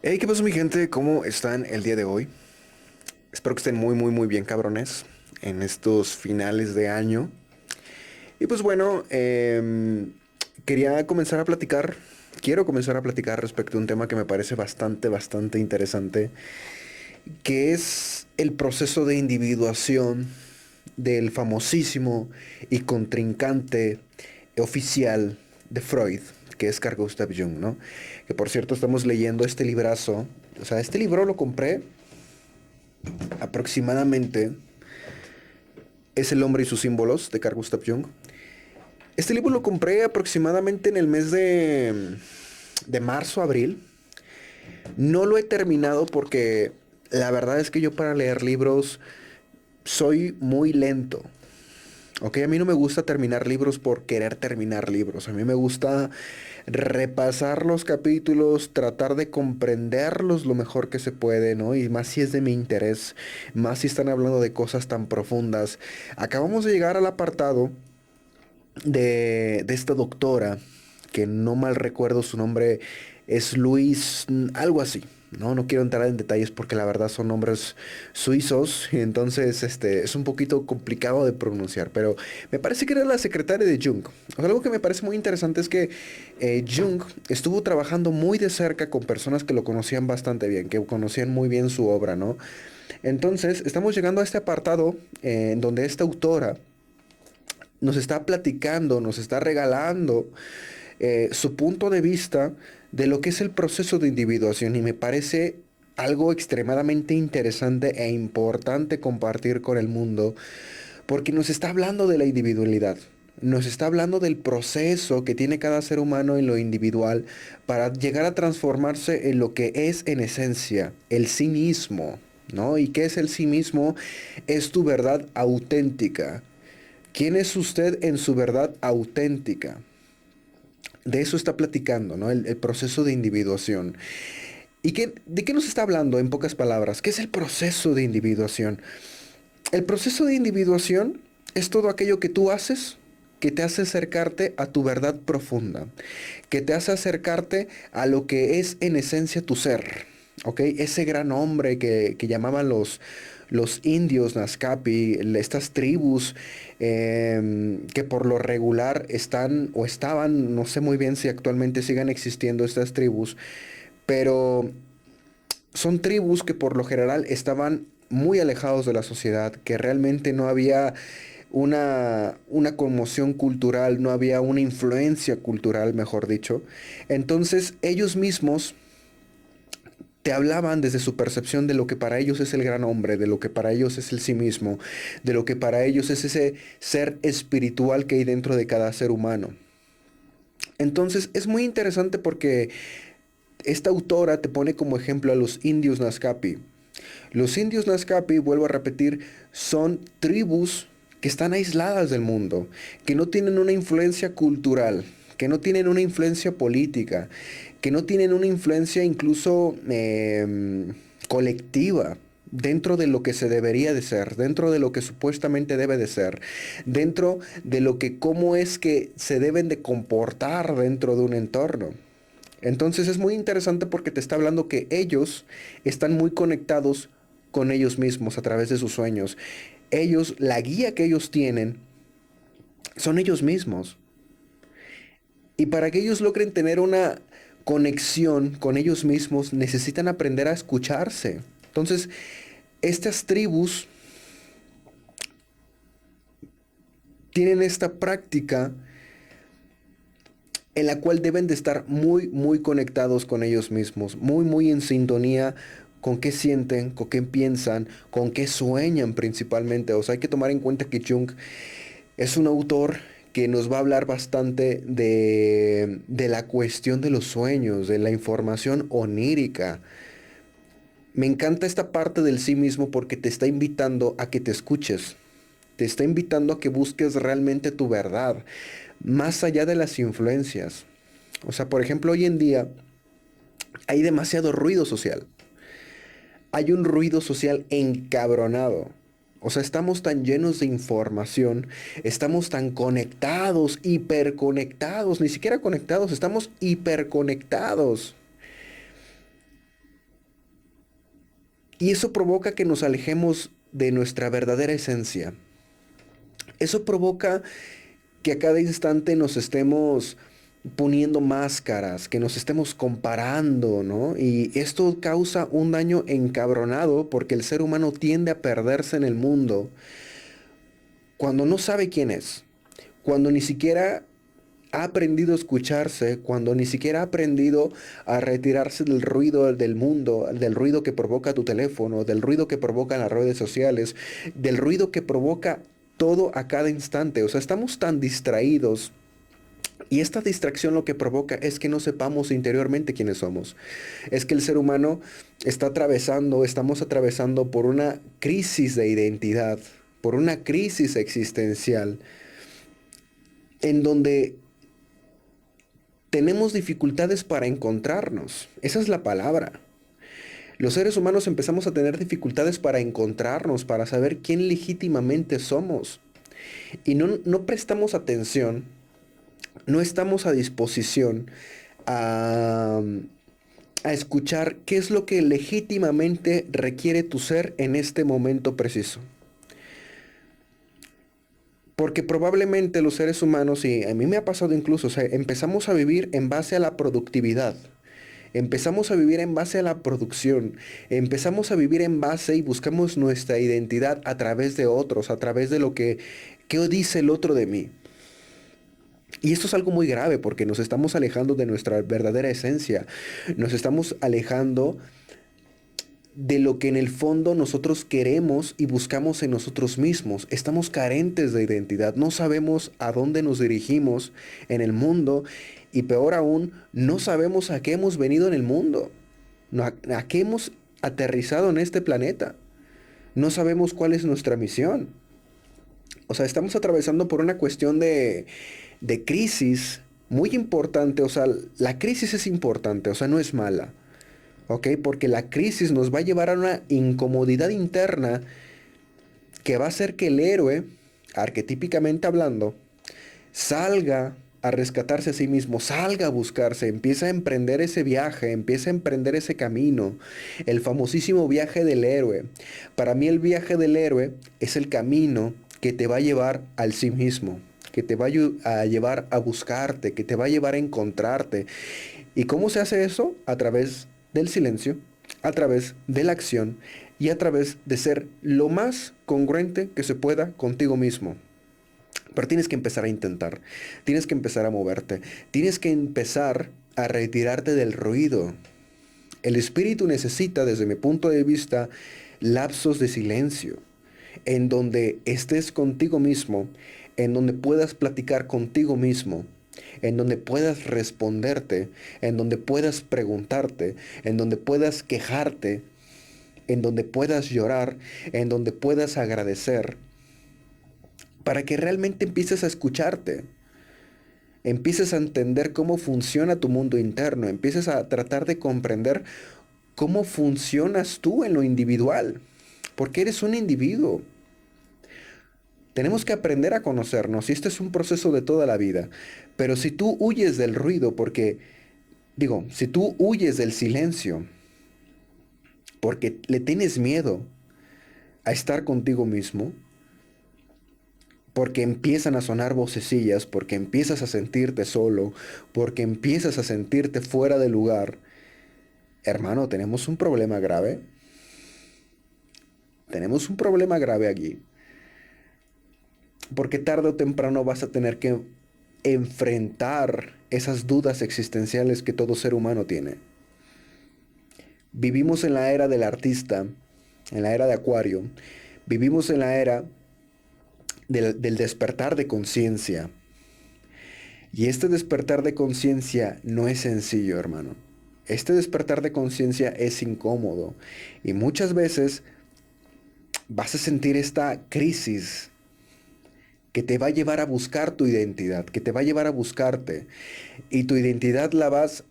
Hey, ¿qué pasó mi gente? ¿Cómo están el día de hoy? Espero que estén muy bien cabrones en estos finales de año. Y pues bueno, quería comenzar a platicar, quiero comenzar a platicar respecto a un tema que me parece bastante interesante, que es el proceso de individuación del famosísimo y contrincante oficial de Freud, que es Carl Gustav Jung, ¿no? Que por cierto estamos leyendo este librazo. O sea, este libro lo compré aproximadamente, es El hombre y sus símbolos de Carl Gustav Jung. Este libro lo compré aproximadamente en el mes de marzo, abril. No lo he terminado porque la verdad es que yo para leer libros soy muy lento. Ok, a mí no me gusta terminar libros por querer terminar libros. A mí me gusta repasar los capítulos, tratar de comprenderlos lo mejor que se puede, ¿no? Y más si es de mi interés, más si están hablando de cosas tan profundas. Acabamos de llegar al apartado de esta doctora, que no mal recuerdo su nombre, es Luis, algo así. No, no quiero entrar en detalles porque la verdad son nombres suizos y entonces es un poquito complicado de pronunciar, pero me parece que era la secretaria de Jung. O sea, algo que me parece muy interesante es que Jung estuvo trabajando muy de cerca con personas que lo conocían bastante bien, que conocían muy bien su obra, ¿no? Entonces, estamos llegando a este apartado en donde esta autora nos está platicando, nos está regalando su punto de vista de lo que es el proceso de individuación y me parece algo extremadamente interesante e importante compartir con el mundo porque nos está hablando de la individualidad. Nos está hablando del proceso que tiene cada ser humano en lo individual para llegar a transformarse en lo que es en esencia, el sí mismo, ¿no? ¿Y qué es el sí mismo? Es tu verdad auténtica. ¿Quién es usted en su verdad auténtica? De eso está platicando, ¿no? El proceso de individuación. ¿Y de qué nos está hablando en pocas palabras? ¿Qué es el proceso de individuación? El proceso de individuación es todo aquello que tú haces que te hace acercarte a tu verdad profunda, que te hace acercarte a lo que es en esencia tu ser, ¿ok? Ese gran hombre que llamaban los indios Nazcapi, estas tribus que por lo regular están o estaban, no sé muy bien si actualmente sigan existiendo estas tribus, pero son tribus que por lo general estaban muy alejados de la sociedad, que realmente no había una conmoción cultural, no había una influencia cultural, mejor dicho. Entonces ellos mismos te hablaban desde su percepción de lo que para ellos es el gran hombre, de lo que para ellos es el sí mismo, de lo que para ellos es ese ser espiritual que hay dentro de cada ser humano. Entonces es muy interesante porque esta autora te pone como ejemplo a los indios Nazcapi. Los indios Nazcapi, vuelvo a repetir, son tribus que están aisladas del mundo, que no tienen una influencia cultural, que no tienen una influencia política, que no tienen una influencia incluso colectiva dentro de lo que se debería de ser, dentro de lo que supuestamente debe de ser, dentro de lo que cómo es que se deben de comportar dentro de un entorno. Entonces es muy interesante porque te está hablando que ellos están muy conectados con ellos mismos a través de sus sueños. Ellos, la guía que ellos tienen, son ellos mismos. Y para que ellos logren tener una conexión con ellos mismos, necesitan aprender a escucharse. Entonces, estas tribus tienen esta práctica en la cual deben de estar muy conectados con ellos mismos, muy en sintonía con qué sienten, con qué piensan, con qué sueñan principalmente. O sea, hay que tomar en cuenta que Jung es un autor que nos va a hablar bastante de la cuestión de los sueños, de la información onírica. Me encanta esta parte del sí mismo porque te está invitando a que te escuches, te está invitando a que busques realmente tu verdad, más allá de las influencias. O sea, por ejemplo, hoy en día hay demasiado ruido social. Hay un ruido social encabronado. O sea, estamos tan llenos de información, estamos tan conectados, hiperconectados, ni siquiera conectados, estamos hiperconectados. Y eso provoca que nos alejemos de nuestra verdadera esencia. Eso provoca que a cada instante nos estemos poniendo máscaras, que nos estemos comparando, ¿no? Y esto causa un daño encabronado porque el ser humano tiende a perderse en el mundo cuando no sabe quién es, cuando ni siquiera ha aprendido a escucharse, cuando ni siquiera ha aprendido a retirarse del ruido del mundo, del ruido que provoca tu teléfono, del ruido que provocan las redes sociales, del ruido que provoca todo a cada instante. O sea, estamos tan distraídos y esta distracción lo que provoca es que no sepamos interiormente quiénes somos. Es que el ser humano estamos atravesando por una crisis de identidad, por una crisis existencial, en donde tenemos dificultades para encontrarnos. Esa es la palabra. Los seres humanos empezamos a tener dificultades para encontrarnos, para saber quién legítimamente somos. Y no prestamos atención, no estamos a disposición a, a escuchar qué es lo que legítimamente requiere tu ser en este momento preciso. Porque probablemente los seres humanos, y a mí me ha pasado incluso, o sea, empezamos a vivir en base a la productividad. Empezamos a vivir en base a la producción. Empezamos a vivir en base y buscamos nuestra identidad a través de otros, a través de qué dice el otro de mí. Y esto es algo muy grave porque nos estamos alejando de nuestra verdadera esencia. Nos estamos alejando de lo que en el fondo nosotros queremos y buscamos en nosotros mismos. Estamos carentes de identidad, no sabemos a dónde nos dirigimos en el mundo y peor aún, no sabemos a qué hemos venido en el mundo, a qué hemos aterrizado en este planeta. No sabemos cuál es nuestra misión. O sea, estamos atravesando por una cuestión de crisis muy importante. O sea, la crisis es importante, o sea, no es mala. ¿Ok? Porque la crisis nos va a llevar a una incomodidad interna que va a hacer que el héroe, arquetípicamente hablando, salga a rescatarse a sí mismo, salga a buscarse, empieza a emprender ese viaje, empieza a emprender ese camino, el famosísimo viaje del héroe. Para mí el viaje del héroe es el camino que te va a llevar al sí mismo, que te va a llevar a buscarte, que te va a llevar a encontrarte. ¿Y cómo se hace eso? A través del silencio, a través de la acción y a través de ser lo más congruente que se pueda contigo mismo. Pero tienes que empezar a intentar, tienes que empezar a moverte, tienes que empezar a retirarte del ruido. El espíritu necesita, desde mi punto de vista, lapsos de silencio, en donde estés contigo mismo, en donde puedas platicar contigo mismo, en donde puedas responderte, en donde puedas preguntarte, en donde puedas quejarte, en donde puedas llorar, en donde puedas agradecer, para que realmente empieces a escucharte, empieces a entender cómo funciona tu mundo interno, empieces a tratar de comprender cómo funcionas tú en lo individual, porque eres un individuo. Tenemos que aprender a conocernos y este es un proceso de toda la vida. Pero si tú huyes del ruido, si tú huyes del silencio, porque le tienes miedo a estar contigo mismo, porque empiezan a sonar vocecillas, porque empiezas a sentirte solo, porque empiezas a sentirte fuera de lugar, hermano, tenemos un problema grave. Tenemos un problema grave aquí. Porque tarde o temprano vas a tener que enfrentar esas dudas existenciales que todo ser humano tiene. Vivimos en la era del artista, en la era de Acuario. Vivimos en la era del despertar de conciencia. Y este despertar de conciencia no es sencillo, hermano. Este despertar de conciencia es incómodo. Y muchas veces vas a sentir esta crisis que te va a llevar a buscar tu identidad, que te va a llevar a buscarte. Y tu identidad la vas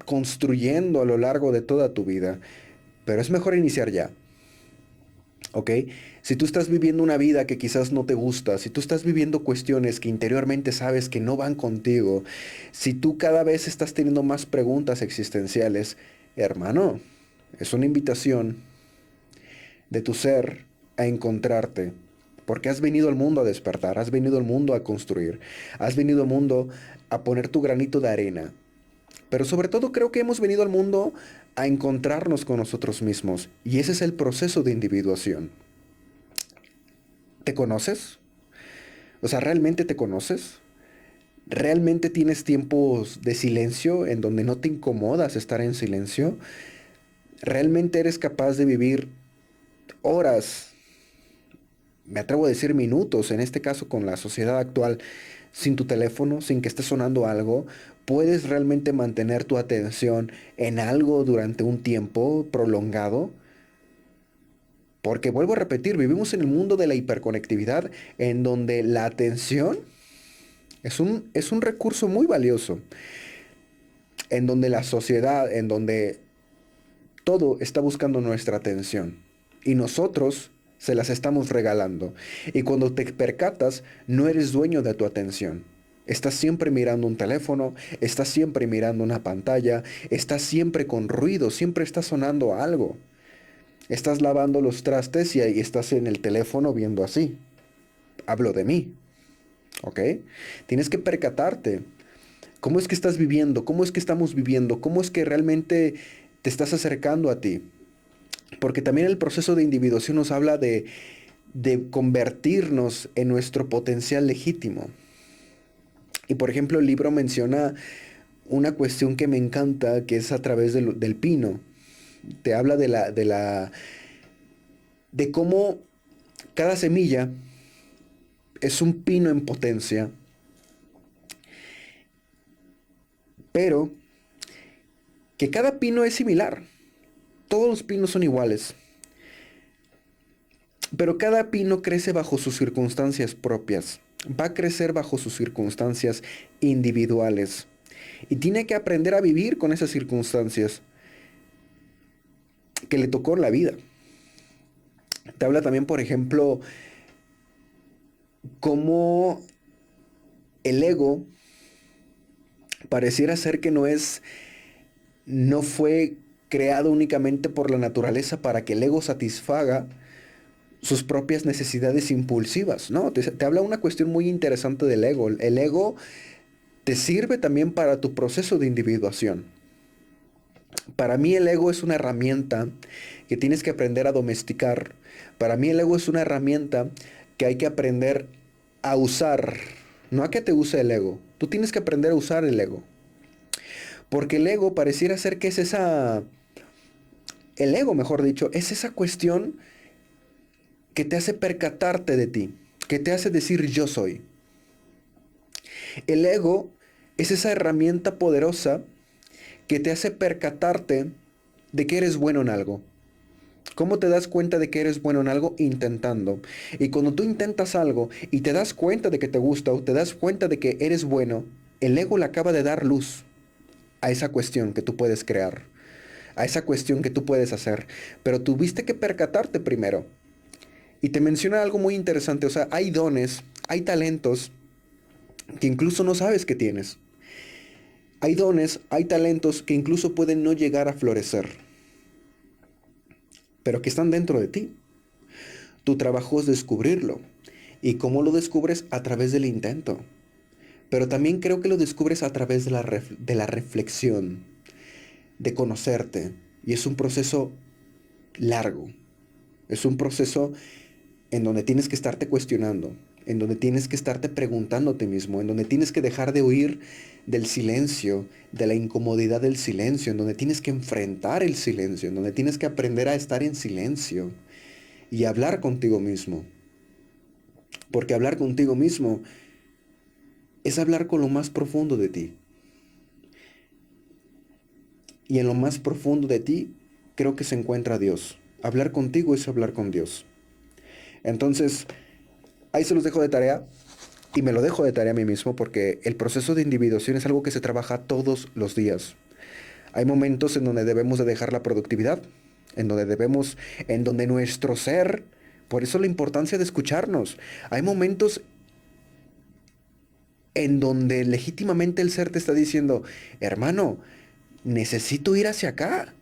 construyendo a lo largo de toda tu vida. Pero es mejor iniciar ya. ¿Ok? Si tú estás viviendo una vida que quizás no te gusta, si tú estás viviendo cuestiones que interiormente sabes que no van contigo, si tú cada vez estás teniendo más preguntas existenciales, hermano, es una invitación de tu ser a encontrarte. Porque has venido al mundo a despertar, has venido al mundo a construir, has venido al mundo a poner tu granito de arena. Pero sobre todo creo que hemos venido al mundo a encontrarnos con nosotros mismos. Y ese es el proceso de individuación. ¿Te conoces? O sea, ¿realmente te conoces? ¿Realmente tienes tiempos de silencio en donde no te incomodas estar en silencio? ¿Realmente eres capaz de vivir horas, me atrevo a decir minutos, en este caso con la sociedad actual, sin tu teléfono, sin que esté sonando algo? ¿Puedes realmente mantener tu atención en algo durante un tiempo prolongado? Porque vuelvo a repetir, vivimos en el mundo de la hiperconectividad en donde la atención es un recurso muy valioso, en donde la sociedad, en donde todo está buscando nuestra atención y nosotros se las estamos regalando. Y cuando te percatas, no eres dueño de tu atención. Estás siempre mirando un teléfono, estás siempre mirando una pantalla, estás siempre con ruido, siempre está sonando algo. Estás lavando los trastes y ahí estás en el teléfono viendo así. Hablo de mí, ¿ok? Tienes que percatarte. ¿Cómo es que estás viviendo? ¿Cómo es que estamos viviendo? ¿Cómo es que realmente te estás acercando a ti? Porque también el proceso de individuación nos habla de convertirnos en nuestro potencial legítimo. Y por ejemplo, el libro menciona una cuestión que me encanta, que es a través del pino. Te habla de cómo cada semilla es un pino en potencia, pero que cada pino es similar. Todos los pinos son iguales, pero cada pino crece bajo sus circunstancias propias. Va a crecer bajo sus circunstancias individuales. Y tiene que aprender a vivir con esas circunstancias que le tocó en la vida. Te habla también, por ejemplo, cómo el ego pareciera ser que no fue creado únicamente por la naturaleza para que el ego satisfaga sus propias necesidades impulsivas, ¿no? Te habla una cuestión muy interesante del ego. El ego te sirve también para tu proceso de individuación. Para mí el ego es una herramienta que tienes que aprender a domesticar. Para mí el ego es una herramienta que hay que aprender a usar. No a que te use el ego. Tú tienes que aprender a usar el ego. Porque el ego pareciera ser que es esa... El ego, mejor dicho, es esa cuestión que te hace percatarte de ti, que te hace decir yo soy. El ego es esa herramienta poderosa que te hace percatarte de que eres bueno en algo. ¿Cómo te das cuenta de que eres bueno en algo? Intentando. Y cuando tú intentas algo y te das cuenta de que te gusta o te das cuenta de que eres bueno, el ego le acaba de dar luz a esa cuestión que tú puedes crear, a esa cuestión que tú puedes hacer. Pero tuviste que percatarte primero. Y te menciona algo muy interesante, o sea, hay dones, hay talentos que incluso no sabes que tienes. Hay dones, hay talentos que incluso pueden no llegar a florecer, pero que están dentro de ti. Tu trabajo es descubrirlo. ¿Y cómo lo descubres? A través del intento. Pero también creo que lo descubres a través de la reflexión, de conocerte. Y es un proceso largo. Es un proceso en donde tienes que estarte cuestionando, en donde tienes que estarte preguntando a ti mismo, en donde tienes que dejar de huir del silencio, de la incomodidad del silencio, en donde tienes que enfrentar el silencio, en donde tienes que aprender a estar en silencio y hablar contigo mismo. Porque hablar contigo mismo es hablar con lo más profundo de ti. Y en lo más profundo de ti creo que se encuentra Dios. Hablar contigo es hablar con Dios. Entonces, ahí se los dejo de tarea y me lo dejo de tarea a mí mismo porque el proceso de individuación es algo que se trabaja todos los días. Hay momentos en donde debemos de dejar la productividad, en donde nuestro ser, por eso la importancia de escucharnos. Hay momentos en donde legítimamente el ser te está diciendo, hermano, necesito ir hacia acá.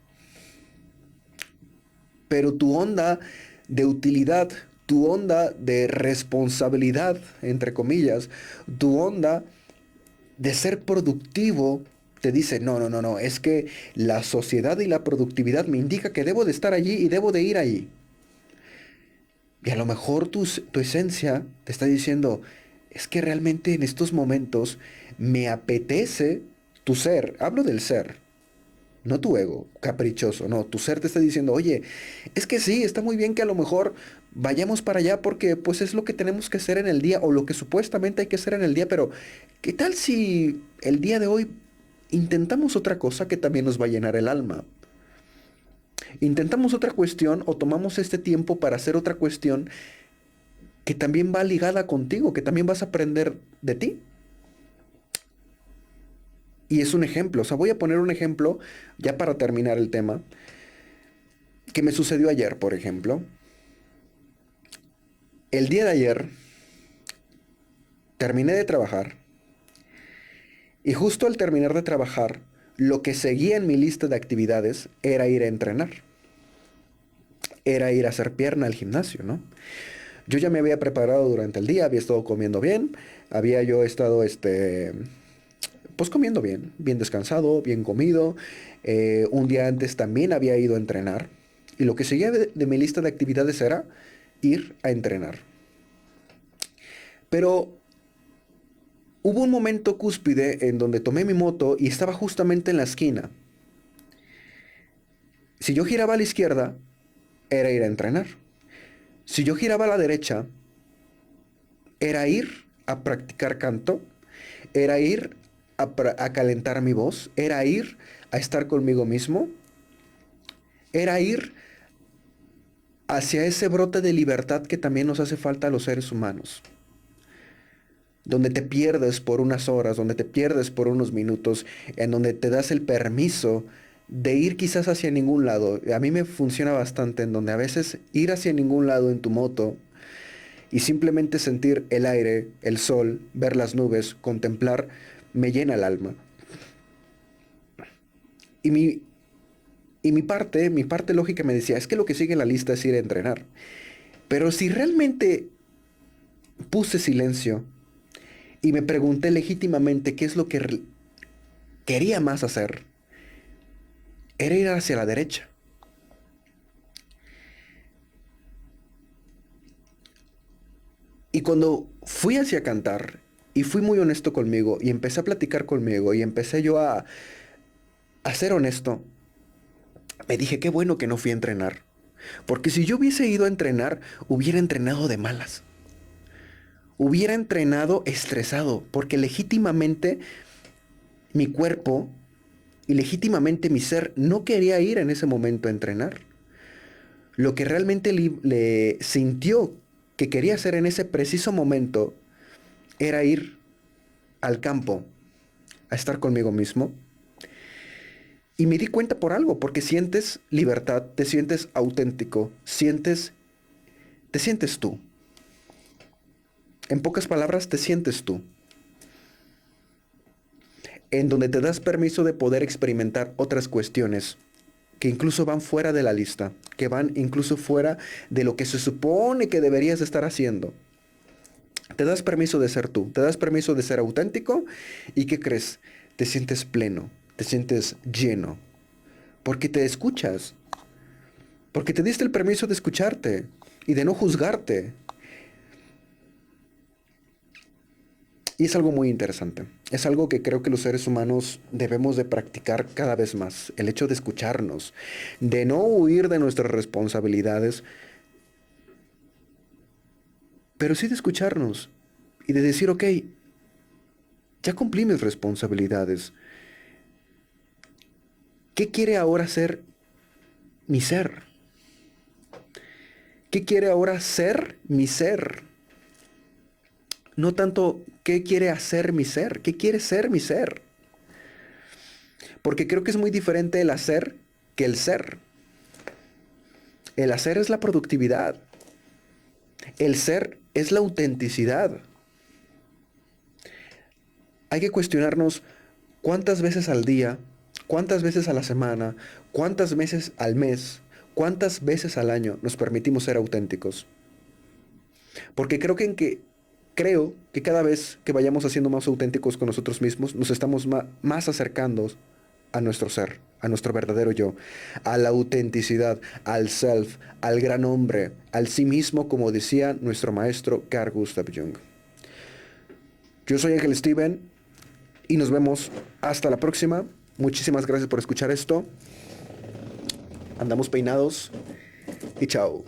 Pero tu onda de utilidad, tu onda de responsabilidad, entre comillas, tu onda de ser productivo, te dice, no, no, no, no, es que la sociedad y la productividad me indica que debo de estar allí y debo de ir allí. Y a lo mejor tu esencia te está diciendo, es que realmente en estos momentos me apetece tu ser, hablo del ser, no tu ego, caprichoso, no, tu ser te está diciendo, oye, es que sí, está muy bien que a lo mejor vayamos para allá porque pues es lo que tenemos que hacer en el día o lo que supuestamente hay que hacer en el día, pero ¿qué tal si el día de hoy intentamos otra cosa que también nos va a llenar el alma? Intentamos otra cuestión o tomamos este tiempo para hacer otra cuestión que también va ligada contigo, que también vas a aprender de ti. Y es un ejemplo, o sea, voy a poner un ejemplo ya para terminar el tema, que me sucedió ayer, por ejemplo. El día de ayer terminé de trabajar y justo al terminar de trabajar, lo que seguía en mi lista de actividades era ir a entrenar, era ir a hacer pierna al gimnasio, ¿no? Yo ya me había preparado durante el día, había estado comiendo bien, había yo estado, pues comiendo bien, bien descansado, bien comido. Un día antes también había ido a entrenar. Y lo que seguía de mi lista de actividades era ir a entrenar. Pero hubo un momento cúspide en donde tomé mi moto y estaba justamente en la esquina. Si yo giraba a la izquierda, era ir a entrenar. Si yo giraba a la derecha, era ir a practicar canto, era ir a calentar mi voz, era ir a estar conmigo mismo, era ir hacia ese brote de libertad que también nos hace falta a los seres humanos, donde te pierdes por unas horas, donde te pierdes por unos minutos, en donde te das el permiso de ir quizás hacia ningún lado. A mí me funciona bastante en donde a veces ir hacia ningún lado en tu moto y simplemente sentir el aire, el sol, ver las nubes, contemplar, me llena el alma. Y mi parte lógica me decía, es que lo que sigue en la lista es ir a entrenar. Pero si realmente puse silencio y me pregunté legítimamente qué es lo que quería más hacer, era ir hacia la derecha. Y cuando fui hacia cantar y fui muy honesto conmigo y empecé a platicar conmigo y empecé yo a ser honesto, me dije, qué bueno que no fui a entrenar. Porque si yo hubiese ido a entrenar, hubiera entrenado de malas. Hubiera entrenado estresado, porque legítimamente mi cuerpo y legítimamente mi ser no quería ir en ese momento a entrenar. Lo que realmente le sintió que quería hacer en ese preciso momento era ir al campo a estar conmigo mismo. Y me di cuenta por algo, porque sientes libertad, te sientes auténtico, te sientes tú. En pocas palabras, te sientes tú. En donde te das permiso de poder experimentar otras cuestiones que incluso van fuera de la lista, que van incluso fuera de lo que se supone que deberías estar haciendo. Te das permiso de ser tú, te das permiso de ser auténtico y ¿qué crees? Te sientes pleno, te sientes lleno, porque te escuchas, porque te diste el permiso de escucharte y de no juzgarte. Y es algo muy interesante. Es algo que creo que los seres humanos debemos de practicar cada vez más. El hecho de escucharnos, de no huir de nuestras responsabilidades, pero sí de escucharnos y de decir, ok, ya cumplí mis responsabilidades. ¿Qué quiere ahora ser mi ser? ¿Qué quiere ahora ser mi ser? No tanto qué quiere hacer mi ser, qué quiere ser mi ser. Porque creo que es muy diferente el hacer que el ser. El hacer es la productividad. El ser es la autenticidad. Hay que cuestionarnos cuántas veces al día, cuántas veces a la semana, cuántas veces al mes, ¿Cuántas veces al año nos permitimos ser auténticos? Porque creo que cada vez que vayamos haciendo más auténticos con nosotros mismos, nos estamos más acercando a nuestro ser, a nuestro verdadero yo, a la autenticidad, al self, al gran hombre, al sí mismo, como decía nuestro maestro Carl Gustav Jung. Yo soy Ángel Steven y nos vemos hasta la próxima. Muchísimas gracias por escuchar esto. Andamos peinados y chao.